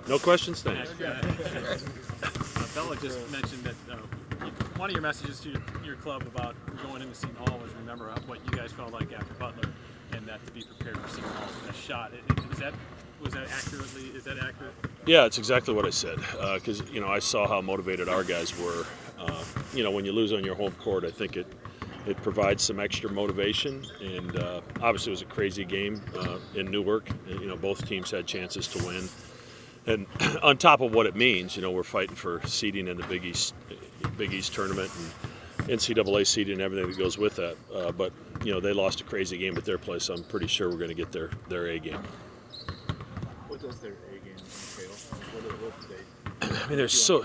No questions? Thanks. Bella just mentioned that one of your messages to your club about going into Seton Hall was remember what you guys felt like after Butler, and that to be prepared for Seton Hall's best shot. Is that accurate? Yeah, it's exactly what I said. Because I saw how motivated our guys were. When you lose on your home court, I think it provides some extra motivation. And obviously, it was a crazy game in Newark. Both teams had chances to win. And on top of what it means, we're fighting for seeding in the Big East tournament and NCAA seeding and everything that goes with that. But they lost a crazy game at their place. So I'm pretty sure we're going to get their A game. What does their A game entail? What do they? I mean, they're so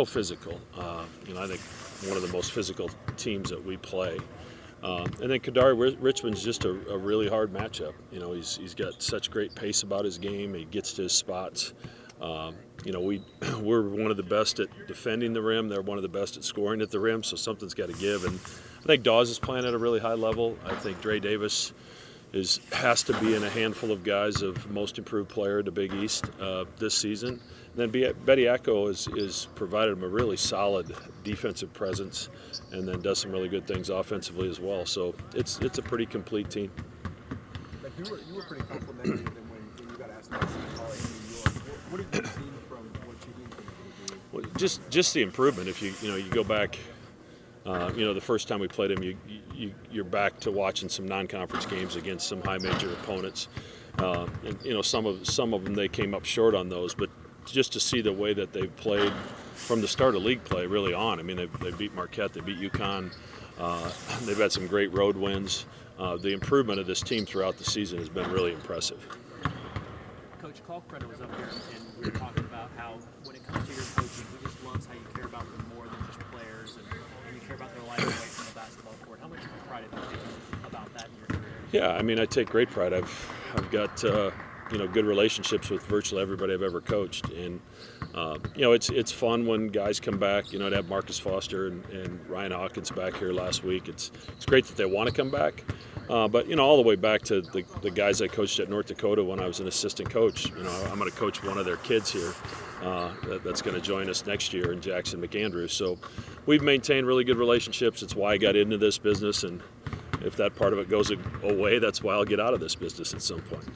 physical. I think one of the most physical teams that we play. And then Kadari Richmond's just a really hard matchup. He's got such great pace about his game. He gets to his spots. We're one of the best at defending the rim. They're one of the best at scoring at the rim. So something's got to give. And I think Dawes is playing at a really high level. I think Dre Davis has to be in a handful of guys of most improved player at the Big East this season. And then Bediako is provided him a really solid defensive presence, and then does some really good things offensively as well. So it's a pretty complete team. Like you were pretty complimentary of them when you got asked about Seton Hall in New York. What have you seen from what you've seen from them? Well, just the improvement. If you go back, the first time we played them, you're back to watching some non-conference games against some high major opponents. And some of them they came up short on those, but just to see the way that they've played from the start of league play really on. I mean, they beat Marquette, they beat UConn. They've had some great road wins. The improvement of this team throughout the season has been really impressive. Coach Kalkbrenner was up here, and we were talking about how when it comes to your coaching, he just loves how you care about them more than just players, and you care about their life away from the basketball court. How much pride have you taken about that in your career? Yeah, I mean, I take great pride. I've got good relationships with virtually everybody I've ever coached, and it's fun when guys come back. To have Marcus Foster and Ryan Hawkins back here last week. It's great that they want to come back, but all the way back to the guys I coached at North Dakota when I was an assistant coach. I'm going to coach one of their kids here that's going to join us next year in Jackson McAndrews. So we've maintained really good relationships. It's why I got into this business, and if that part of it goes away, that's why I'll get out of this business at some point.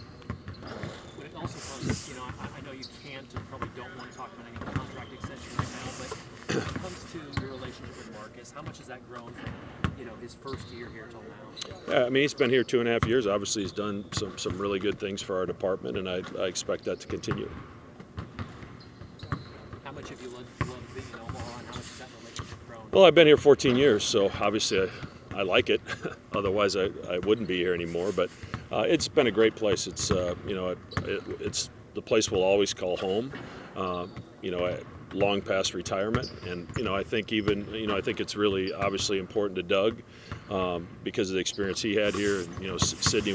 But it also comes, I know you can't and probably don't want to talk about any contract extension right now, but when it comes to your relationship with Marcus, how much has that grown from, his first year here till now? Yeah, I mean, he's been here 2.5 years. Obviously, he's done some really good things for our department, and I expect that to continue. How much have you loved being in Omaha, and how much has that relationship grown? Well, I've been here 14 years, so obviously I like it. Otherwise, I wouldn't be here anymore. But it's been a great place. It's it's the place we'll always call home. Long past retirement, and I think I think it's really obviously important to Doug because of the experience he had here. And Sydney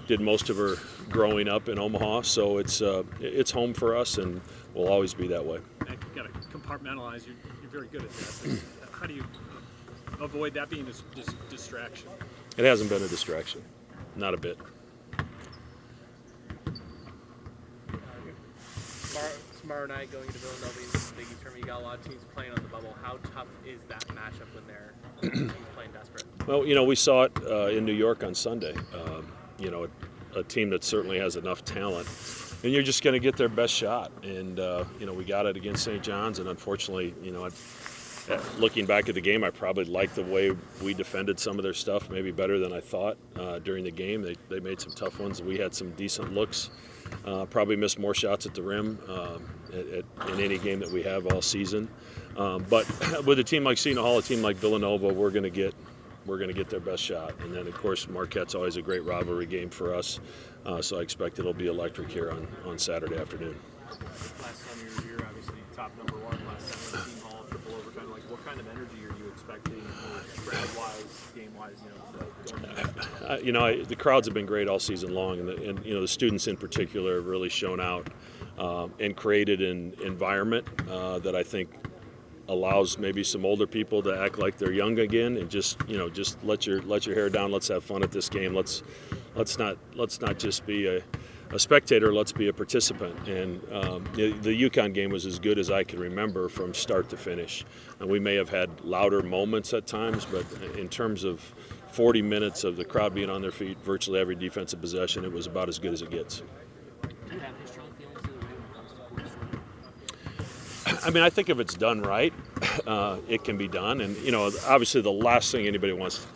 did most of her growing up in Omaha, so it's home for us, and will always be that way. You've got to compartmentalize. You're very good at that. How do you avoid that being a distraction? It hasn't been a distraction, not a bit. Tomorrow night going into Villanova in the Big East tournament, you got a lot of teams playing on the bubble. How tough is that matchup when they're teams playing desperate? Well, we saw it in New York on Sunday. A team that certainly has enough talent, and you're just going to get their best shot. And we got it against St. John's, and unfortunately, looking back at the game, I probably liked the way we defended some of their stuff, maybe better than I thought during the game. They made some tough ones. We had some decent looks. Probably missed more shots at the rim in any game that we have all season. But with a team like Seton Hall, a team like Villanova, we're going to get their best shot. And then, of course, Marquette's always a great rivalry game for us. So I expect it'll be electric here on Saturday afternoon. Last time you were here, obviously top number one last time in Seton Hall, triple overtime. Like, what kind of energy are you expecting, crowd-wise, game-wise? The crowds have been great all season long, and the students in particular have really shown out and created an environment that I think allows maybe some older people to act like they're young again, and just let your hair down. Let's have fun at this game. Let's not just be a spectator, let's be a participant. And the UConn game was as good as I can remember from start to finish. And we may have had louder moments at times, but in terms of 40 minutes of the crowd being on their feet, virtually every defensive possession, it was about as good as it gets. Do you have any strong feelings either way when it comes to court storming? I mean, I think if it's done right, it can be done. And, obviously the last thing anybody wants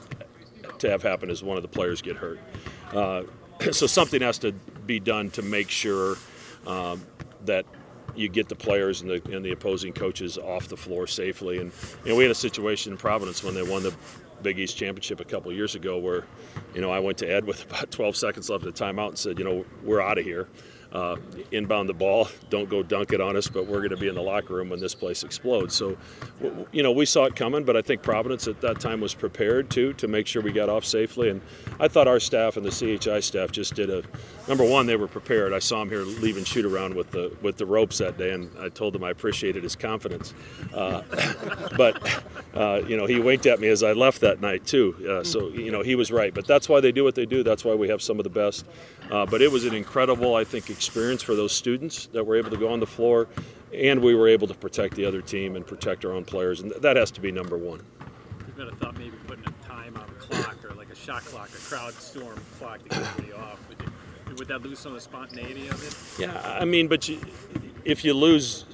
to have happen is one of the players get hurt. So something has to be done to make sure that you get the players and the opposing coaches off the floor safely. And we had a situation in Providence when they won the Big East Championship a couple of years ago where, I went to Ed with about 12 seconds left of the timeout and said, we're out of here. Inbound the ball, don't go dunk it on us, but we're going to be in the locker room when this place explodes. So, we saw it coming, but I think Providence at that time was prepared to make sure we got off safely. And I thought our staff and the CHI staff just did number one, they were prepared. I saw him here leaving shoot around with the ropes that day, and I told him I appreciated his confidence. But he winked at me as I left that night too. So he was right. But that's why they do what they do. That's why we have some of the best. But it was an incredible, I think, experience for those students that were able to go on the floor, and we were able to protect the other team and protect our own players, and that has to be number one. You've got to thought maybe putting a time on a clock or like a shot clock, a crowd storm clock to get everybody off. Would that lose some of the spontaneity of it? Yeah, I mean, but if you lose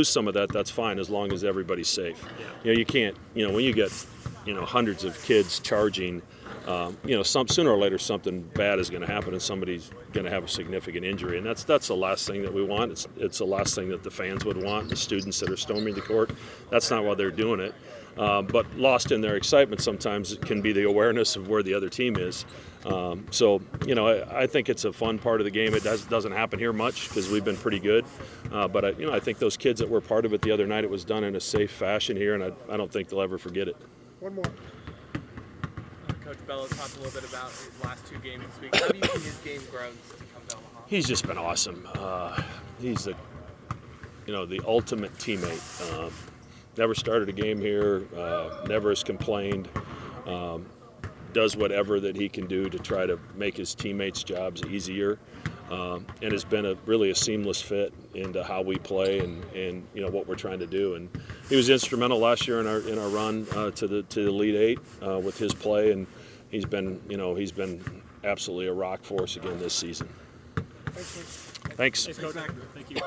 some of that, that's fine as long as everybody's safe. Yeah. You can't. When you get hundreds of kids charging. Sooner or later something bad is going to happen and somebody's going to have a significant injury, and that's the last thing that we want. It's the last thing that the fans would want, the students that are storming the court. That's not why they're doing it. But lost in their excitement sometimes can be the awareness of where the other team is. I think it's a fun part of the game. It doesn't happen here much because we've been pretty good. But I think those kids that were part of it the other night, it was done in a safe fashion here, and I don't think they'll ever forget it. One more. Coach Bello talked a little bit about his last two games this week. How do you see his game grow to come down the hall? He's just been awesome. He's the ultimate teammate. Never started a game here. Never has complained. Does whatever that he can do to try to make his teammates' jobs easier, and has been really a seamless fit into how we play and what we're trying to do. And he was instrumental last year in our run to the Elite Eight with his play, and he's been absolutely a rock for us again this season. Thanks. Thanks, Coach. Thank you.